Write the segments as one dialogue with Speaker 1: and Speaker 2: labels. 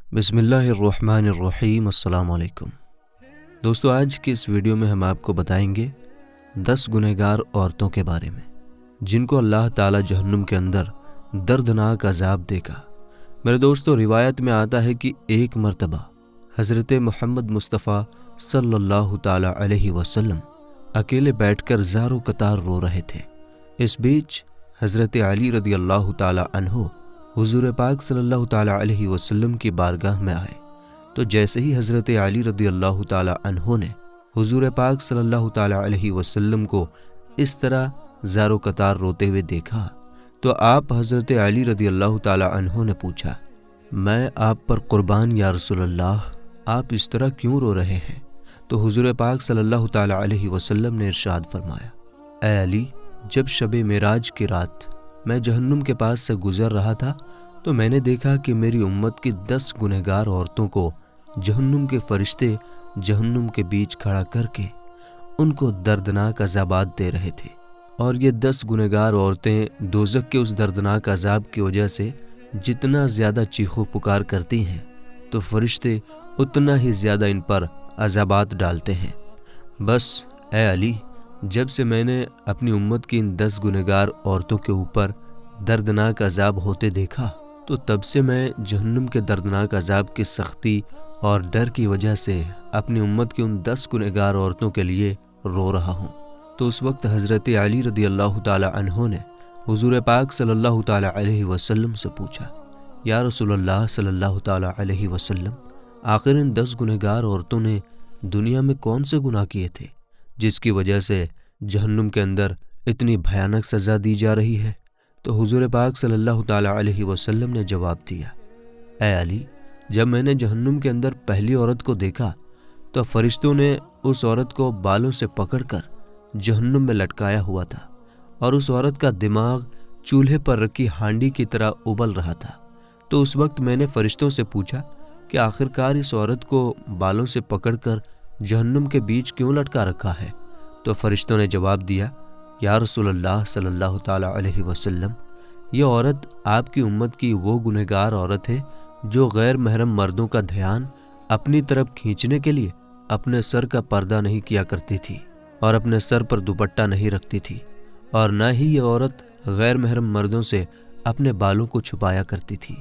Speaker 1: بسم اللہ الرحمن الرحیم۔ السلام علیکم دوستو، آج کی اس ویڈیو میں ہم آپ کو بتائیں گے 10 گنہگار عورتوں کے بارے میں جن کو اللہ تعالی جہنم کے اندر دردناک عذاب دے گا۔ میرے دوستو، روایت میں آتا ہے کہ ایک مرتبہ حضرت محمد مصطفیٰ صلی اللہ تعالی علیہ وسلم اکیلے بیٹھ کر زاروں قطار رو رہے تھے۔ اس بیچ حضرت علی رضی اللہ تعالی عنہ حضور پاک صلی اللہ تعالی علیہ وسلم کی بارگاہ میں آئے تو جیسے ہی حضرت علی رضی اللہ تعالی عنہ نے حضور پاک صلی اللہ تعالی علیہ وسلم کو اس طرح زار و قطار روتے ہوئے دیکھا تو آپ حضرت علی رضی اللہ تعالی عنہ نے پوچھا، میں آپ پر قربان یا رسول اللہ، آپ اس طرح کیوں رو رہے ہیں؟ تو حضور پاک صلی اللہ تعالی علیہ وسلم نے ارشاد فرمایا، اے علی، جب شب معراج کی رات میں جہنم کے پاس سے گزر رہا تھا تو میں نے دیکھا کہ میری امت کی 10 گنہگار عورتوں کو جہنم کے فرشتے جہنم کے بیچ کھڑا کر کے ان کو دردناک عذابات دے رہے تھے، اور یہ 10 گنہگار عورتیں دوزخ کے اس دردناک عذاب کی وجہ سے جتنا زیادہ چیخو پکار کرتی ہیں تو فرشتے اتنا ہی زیادہ ان پر عذابات ڈالتے ہیں۔ بس اے علی، جب سے میں نے اپنی امت کی ان 10 گنہگار عورتوں کے اوپر دردناک عذاب ہوتے دیکھا تو تب سے میں جہنم کے دردناک عذاب کی سختی اور ڈر کی وجہ سے اپنی امت کی ان 10 گنہگار عورتوں کے لیے رو رہا ہوں۔ تو اس وقت حضرت علی رضی اللہ تعالی عنہ نے حضور پاک صلی اللہ تعالی علیہ وسلم سے پوچھا، یا رسول اللہ صلی اللہ تعالی علیہ وسلم، آخر ان 10 گنہگار عورتوں نے دنیا میں کون سے گناہ کیے تھے جس کی وجہ سے جہنم کے اندر اتنی بھیانک سزا دی جا رہی ہے؟ تو حضور پاک صلی اللہ تعالی علیہ وسلم نے جواب دیا، اے علی، جب میں نے جہنم کے اندر پہلی عورت کو دیکھا تو فرشتوں نے اس عورت کو بالوں سے پکڑ کر جہنم میں لٹکایا ہوا تھا، اور اس عورت کا دماغ چولہے پر رکھی ہانڈی کی طرح ابل رہا تھا۔ تو اس وقت میں نے فرشتوں سے پوچھا کہ آخرکار اس عورت کو بالوں سے پکڑ کر جہنم کے بیچ کیوں لٹکا رکھا ہے؟ تو فرشتوں نے جواب دیا، یا رسول اللہ صلی اللہ تعالی علیہ وسلم، یہ عورت آپ کی امت کی وہ گنہگار عورت ہے جو غیر محرم مردوں کا دھیان اپنی طرف کھینچنے کے لیے اپنے سر کا پردہ نہیں کیا کرتی تھی اور اپنے سر پر دوپٹہ نہیں رکھتی تھی، اور نہ ہی یہ عورت غیر محرم مردوں سے اپنے بالوں کو چھپایا کرتی تھی۔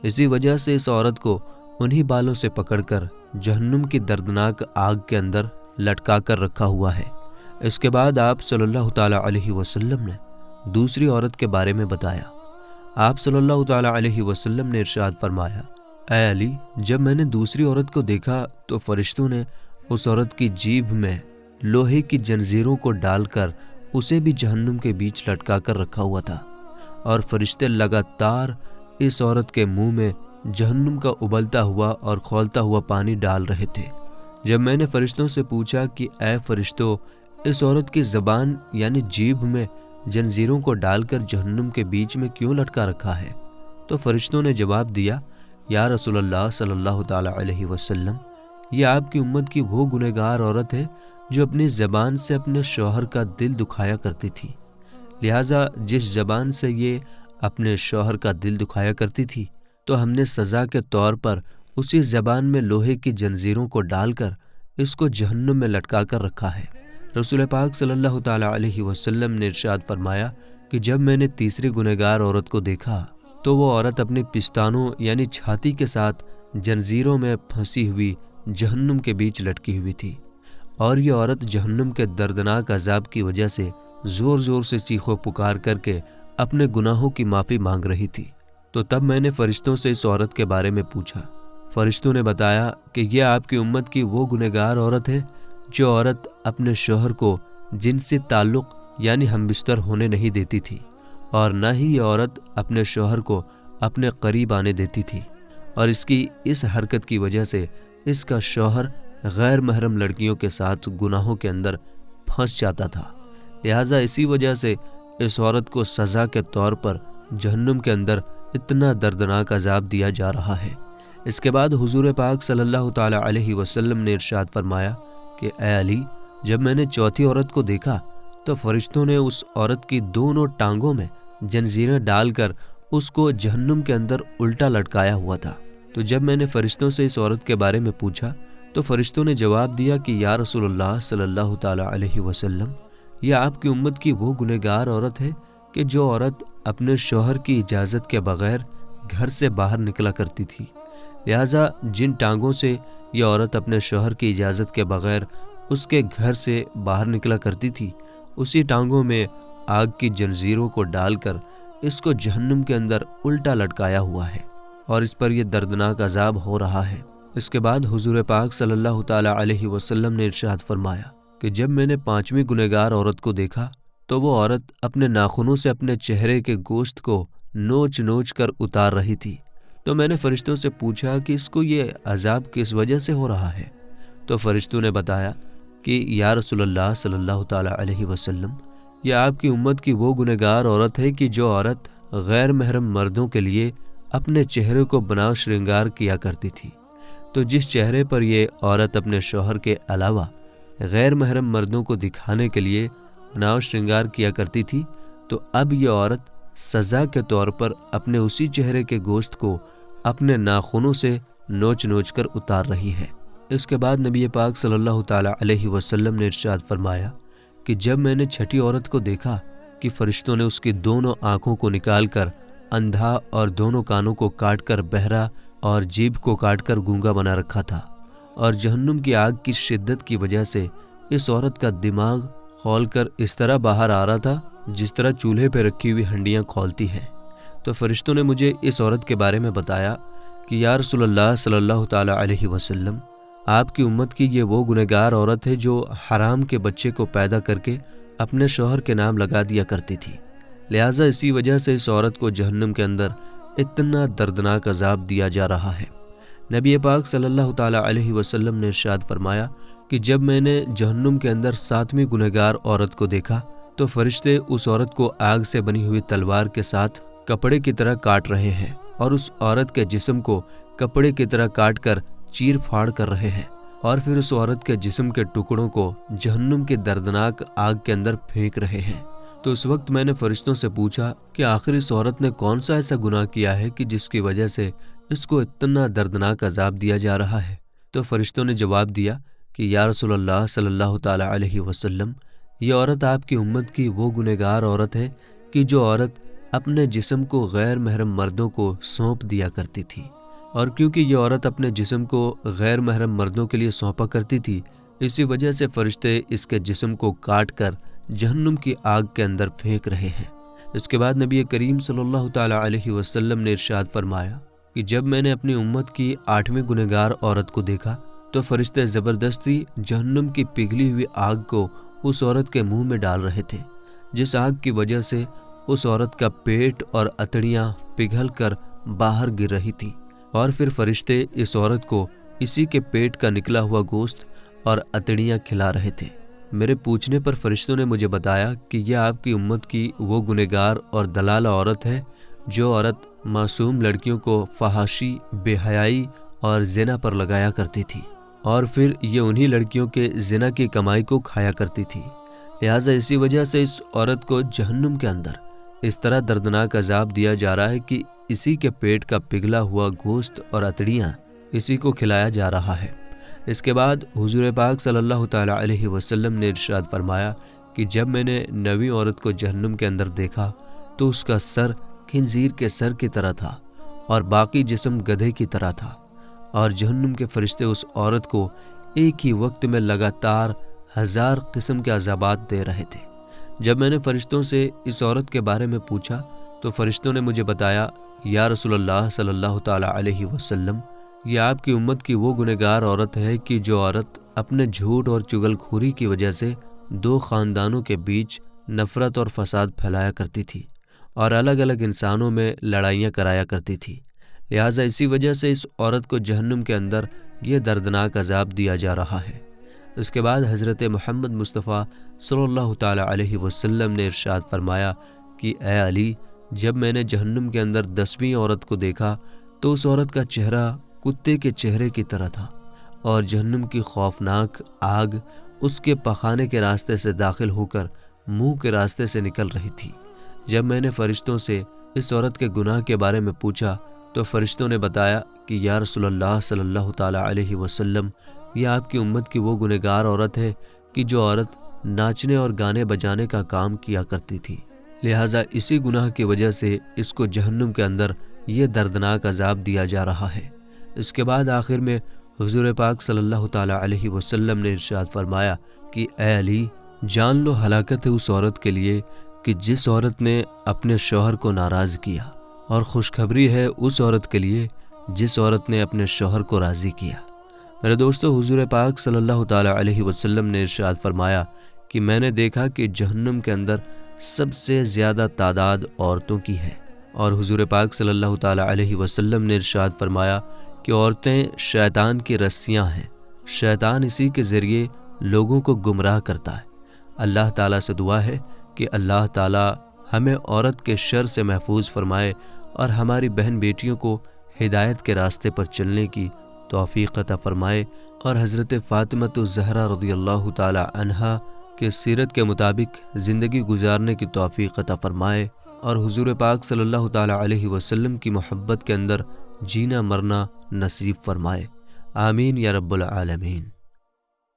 Speaker 1: اسی وجہ سے اس عورت کو انہی بالوں سے پکڑ کر جہنم کی دردناک آگ کے اندر لٹکا کر رکھا ہوا ہے۔ اس کے بعد آپ صلی اللہ تعالی علیہ وسلم نے دوسری عورت کے بارے میں بتایا۔ آپ صلی اللہ تعالی علیہ وسلم نے ارشاد فرمایا، اے علی، جب میں نے دوسری عورت کو دیکھا تو فرشتوں نے اس عورت کی جیبھ میں لوہے کی جنزیروں کو ڈال کر اسے بھی جہنم کے بیچ لٹکا کر رکھا ہوا تھا، اور فرشتے لگاتار اس عورت کے منہ میں جہنم کا ابلتا ہوا اور کھولتا ہوا پانی ڈال رہے تھے۔ جب میں نے فرشتوں سے پوچھا کہ اے فرشتوں، اس عورت کی زبان یعنی جیبھ میں جنزیروں کو ڈال کر جہنم کے بیچ میں کیوں لٹکا رکھا ہے؟ تو فرشتوں نے جواب دیا، یا رسول اللہ صلی اللہ تعالی علیہ وسلم، یہ آپ کی امت کی وہ گنہگار عورت ہے جو اپنی زبان سے اپنے شوہر کا دل دکھایا کرتی تھی، لہٰذا جس زبان سے یہ اپنے شوہر کا دل دکھایا کرتی تھی تو ہم نے سزا کے طور پر اسی زبان میں لوہے کی جنزیروں کو ڈال کر اس کو جہنم میں لٹکا کر رکھا ہے۔ رسول پاک صلی اللہ تعالی علیہ وسلم نے ارشاد فرمایا کہ جب میں نے تیسری گنہگار عورت کو دیکھا تو وہ عورت اپنے پستانوں یعنی چھاتی کے ساتھ جنزیروں میں پھنسی ہوئی جہنم کے بیچ لٹکی ہوئی تھی، اور یہ عورت جہنم کے دردناک عذاب کی وجہ سے زور زور سے چیخو پکار کر کے اپنے گناہوں کی معافی مانگ رہی تھی۔ تو تب میں نے فرشتوں سے اس عورت کے بارے میں پوچھا۔ فرشتوں نے بتایا کہ یہ آپ کی امت کی وہ گنہگار عورت ہے جو عورت اپنے شوہر کو جنسی تعلق یعنی ہم بستر ہونے نہیں دیتی تھی، اور نہ ہی یہ عورت اپنے شوہر کو اپنے قریب آنے دیتی تھی، اور اس کی اس حرکت کی وجہ سے اس کا شوہر غیر محرم لڑکیوں کے ساتھ گناہوں کے اندر پھنس جاتا تھا، لہٰذا اسی وجہ سے اس عورت کو سزا کے طور پر جہنم کے اندر اتنا دردناک عذاب دیا جا رہا ہے۔ اس کے بعد حضور پاک صلی اللہ تعالی علیہ وسلم نے ارشاد فرمایا کہ اے علی، جب میں نے چوتھی عورت کو دیکھا تو فرشتوں نے اس عورت کی دونوں ٹانگوں میں جنزیریں ڈال کر اس کو جہنم کے اندر الٹا لٹکایا ہوا تھا۔ تو جب میں نے فرشتوں سے اس عورت کے بارے میں پوچھا تو فرشتوں نے جواب دیا کہ یا رسول اللہ صلی اللہ تعالیٰ علیہ وسلم، یہ آپ کی امت کی وہ گنہگار عورت ہے کہ جو عورت اپنے شوہر کی اجازت کے بغیر گھر سے باہر نکلا کرتی تھی، لہٰذا جن ٹانگوں سے یہ عورت اپنے شوہر کی اجازت کے بغیر اس کے گھر سے باہر نکلا کرتی تھی، اسی ٹانگوں میں آگ کی جنزیروں کو ڈال کر اس کو جہنم کے اندر الٹا لٹکایا ہوا ہے اور اس پر یہ دردناک عذاب ہو رہا ہے۔ اس کے بعد حضور پاک صلی اللہ تعالیٰ علیہ وسلم نے ارشاد فرمایا کہ جب میں نے 5ویں گنہگار عورت کو دیکھا تو وہ عورت اپنے ناخنوں سے اپنے چہرے کے گوشت کو نوچ نوچ کر اتار رہی تھی، تو میں نے فرشتوں سے پوچھا کہ اس کو یہ عذاب کس وجہ سے ہو رہا ہے؟ تو فرشتوں نے بتایا کہ یا رسول اللہ صلی اللہ تعالیٰ علیہ وسلم، یہ آپ کی امت کی وہ گنہگار عورت ہے کہ جو عورت غیر محرم مردوں کے لیے اپنے چہرے کو بناؤ شرنگار کیا کرتی تھی، تو جس چہرے پر یہ عورت اپنے شوہر کے علاوہ غیر محرم مردوں کو دکھانے کے لیے بناؤ شرنگار کیا کرتی تھی، تو اب یہ عورت سزا کے طور پر اپنے اسی چہرے کے گوشت کو اپنے ناخنوں سے نوچ نوچ کر اتار رہی ہے۔ اس کے بعد نبی پاک صلی اللہ تعالیٰ علیہ وسلم نے ارشاد فرمایا کہ جب میں نے 6ٹھی عورت کو دیکھا کہ فرشتوں نے اس کی دونوں آنکھوں کو نکال کر اندھا اور دونوں کانوں کو کاٹ کر بہرا اور جیبھ کو کاٹ کر گونگا بنا رکھا تھا، اور جہنم کی آگ کی شدت کی وجہ سے اس عورت کا دماغ کھول کر اس طرح باہر آ رہا تھا جس طرح چولہے پہ رکھی ہوئی ہنڈیاں کھولتی ہیں، تو فرشتوں نے مجھے اس عورت کے بارے میں بتایا کہ یا رسول اللہ صلی اللہ تعالیٰ علیہ وسلم، آپ کی امت کی یہ وہ گنہگار عورت ہے جو حرام کے بچے کو پیدا کر کے اپنے شوہر کے نام لگا دیا کرتی تھی، لہٰذا اسی وجہ سے اس عورت کو جہنم کے اندر اتنا دردناک عذاب دیا جا رہا ہے۔ نبی پاک صلی اللہ تعالیٰ علیہ وسلم نے ارشاد فرمایا کہ جب میں نے جہنم کے اندر 7ویں گنہگار عورت کو دیکھا تو فرشتے اس عورت کو آگ سے بنی ہوئی تلوار کے ساتھ کپڑے کی طرح کاٹ رہے ہیں اور اس عورت کے جسم کو کپڑے کی طرح کاٹ کر چیر پھاڑ کر رہے ہیں، اور پھر اس عورت کے جسم کے ٹکڑوں کو جہنم کی دردناک آگ کے اندر پھینک رہے ہیں۔ تو اس وقت میں نے فرشتوں سے پوچھا کہ آخر اس عورت نے کون سا ایسا گناہ کیا ہے کہ جس کی وجہ سے اس کو اتنا دردناک عذاب دیا جا رہا ہے؟ تو فرشتوں نے جواب دیا کہ یا رسول اللہ صلی اللہ تعالیٰ علیہ وسلم، یہ عورت آپ کی امت کی وہ گنہگار عورت ہے کہ جو عورت اپنے جسم کو غیر محرم مردوں کو سونپ دیا کرتی تھی، اور کیونکہ یہ عورت اپنے جسم کو غیر محرم مردوں کے لیے سونپا کرتی تھی، اسی وجہ سے فرشتے اس کے جسم کو کاٹ کر جہنم کی آگ کے اندر پھینک رہے ہیں۔ اس کے بعد نبی کریم صلی اللہ تعالیٰ علیہ وسلم نے ارشاد فرمایا کہ جب میں نے اپنی امت کی 8ویں گنہگار عورت کو دیکھا تو فرشتے زبردستی جہنم کی پگھلی ہوئی آگ کو اس عورت کے منہ میں ڈال رہے تھے، جس آگ کی وجہ سے اس عورت کا پیٹ اور اتڑیاں پگھل کر باہر گر رہی تھی، اور پھر فرشتے اس عورت کو اسی کے پیٹ کا نکلا ہوا گوشت اور اتڑیاں کھلا رہے تھے۔ میرے پوچھنے پر فرشتوں نے مجھے بتایا کہ یہ آپ کی امت کی وہ گنہگار اور دلالہ عورت ہے جو عورت معصوم لڑکیوں کو فحاشی، بے حیائی اور زنا پر لگایا کرتی تھی، اور پھر یہ انہی لڑکیوں کے زنا کی کمائی کو کھایا کرتی تھی، لہٰذا اسی وجہ سے اس عورت کو جہنم کے اندر اس طرح دردناک عذاب دیا جا رہا ہے کہ اسی کے پیٹ کا پگھلا ہوا گوشت اور اتڑیاں اسی کو کھلایا جا رہا ہے۔ اس کے بعد حضور پاک صلی اللہ تعالیٰ علیہ وسلم نے ارشاد فرمایا کہ جب میں نے 9ویں عورت کو جہنم کے اندر دیکھا تو اس کا سر خنزیر کے سر کی طرح تھا اور باقی جسم گدھے کی طرح تھا، اور جہنم کے فرشتے اس عورت کو ایک ہی وقت میں لگاتار 1000 قسم کے عذابات دے رہے تھے۔ جب میں نے فرشتوں سے اس عورت کے بارے میں پوچھا تو فرشتوں نے مجھے بتایا یا رسول اللہ صلی اللہ تعالیٰ علیہ وسلم، یہ آپ کی امت کی وہ گنہگار عورت ہے کہ جو عورت اپنے جھوٹ اور چغل خوری کی وجہ سے 2 خاندانوں کے بیچ نفرت اور فساد پھیلایا کرتی تھی اور الگ الگ انسانوں میں لڑائیاں کرایا کرتی تھی، لہٰذا اسی وجہ سے اس عورت کو جہنم کے اندر یہ دردناک عذاب دیا جا رہا ہے۔ اس کے بعد حضرت محمد مصطفیٰ صلی اللہ تعالیٰ علیہ وسلم نے ارشاد فرمایا کہ اے علی، جب میں نے جہنم کے اندر 10ویں عورت کو دیکھا تو اس عورت کا چہرہ کتے کے چہرے کی طرح تھا، اور جہنم کی خوفناک آگ اس کے پخانے کے راستے سے داخل ہو کر منہ کے راستے سے نکل رہی تھی۔ جب میں نے فرشتوں سے اس عورت کے گناہ کے بارے میں پوچھا تو فرشتوں نے بتایا کہ یا رسول اللہ صلی اللہ تعالیٰ علیہ وسلم، یہ آپ کی امت کی وہ گنہگار عورت ہے کہ جو عورت ناچنے اور گانے بجانے کا کام کیا کرتی تھی، لہٰذا اسی گناہ کی وجہ سے اس کو جہنم کے اندر یہ دردناک عذاب دیا جا رہا ہے۔ اس کے بعد آخر میں حضور پاک صلی اللہ تعالیٰ علیہ وسلم نے ارشاد فرمایا کہ اے علی، جان لو ہلاکت ہے اس عورت کے لیے کہ جس عورت نے اپنے شوہر کو ناراض کیا، اور خوشخبری ہے اس عورت کے لیے جس عورت نے اپنے شوہر کو راضی کیا۔ میرے دوستو، حضور پاک صلی اللہ تعالیٰ علیہ وسلم نے ارشاد فرمایا کہ میں نے دیکھا کہ جہنم کے اندر سب سے زیادہ تعداد عورتوں کی ہے، اور حضور پاک صلی اللہ تعالیٰ علیہ وسلم نے ارشاد فرمایا کہ عورتیں شیطان کی رسیاں ہیں، شیطان اسی کے ذریعے لوگوں کو گمراہ کرتا ہے۔ اللہ تعالیٰ سے دعا ہے کہ اللہ تعالیٰ ہمیں عورت کے شر سے محفوظ فرمائے اور ہماری بہن بیٹیوں کو ہدایت کے راستے پر چلنے کی توفیق عطا فرمائے، اور حضرت فاطمہ الزہرا رضی اللہ تعالی عنہا کے سیرت کے مطابق زندگی گزارنے کی توفیق عطا فرمائے، اور حضور پاک صلی اللہ تعالی علیہ وسلم کی محبت کے اندر جینا مرنا نصیب فرمائے۔ آمین یا رب العالمین۔